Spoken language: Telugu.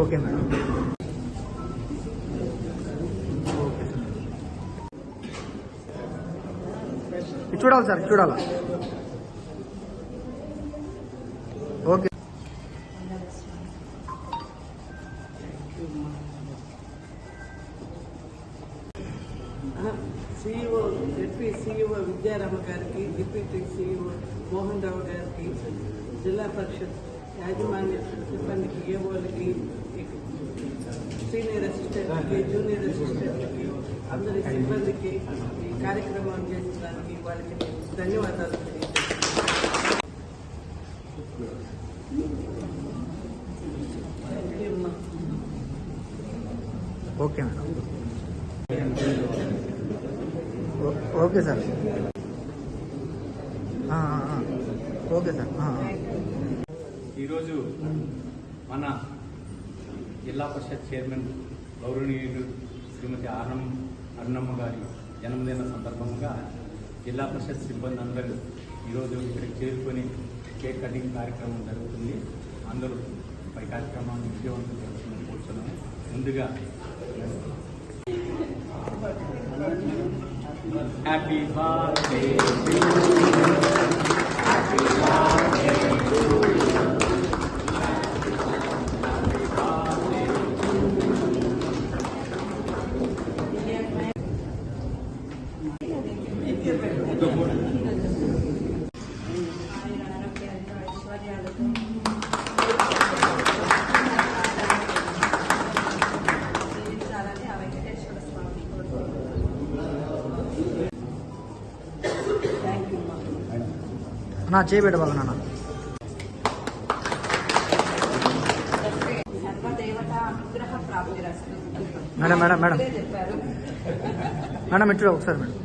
Okay madam. చూడాలి సార్, చూడాలా? ఓకే. CEO డిప్యూటీ CEO విద్యారామ గారికి, డిప్యూటీ CEO మోహన్ రావు గారికి, జిల్లా పరిషత్ యాజమాన్య సిబ్బందికి, ఏఓలకి, సీనియర్ అసిస్టెంట్కి, జూనియర్ అసిస్టెంట్కి, అందరి సిబ్బందికి ఈ కార్యక్రమం చేసడానికి వాళ్ళకి ధన్యవాదాలు తెలియజేస్తున్నాను. Okay madam. Okay sir. Okay sir. ఈరోజు మన జిల్లా పరిషత్ చైర్మన్ గౌరవనీయులు శ్రీమతి అరుణమ్మ గారి జన్మదిన సందర్భంగా జిల్లా పరిషత్ సిబ్బంది అందరూ ఈరోజు ఇక్కడికి చేరుకొని కేక్ కటింగ్ కార్యక్రమం జరుగుతుంది. అందరూ పై కార్యక్రమాన్ని విజయవంతం చేయాలని కూర్చున్నాము. ముందుగా happy birthday to you, happy birthday to you, happy birthday to నా చేయబెట్ట బాగా నాన్న. మేడం మేడం మేడం మేడం ఇటు ఒకసారి మేడం.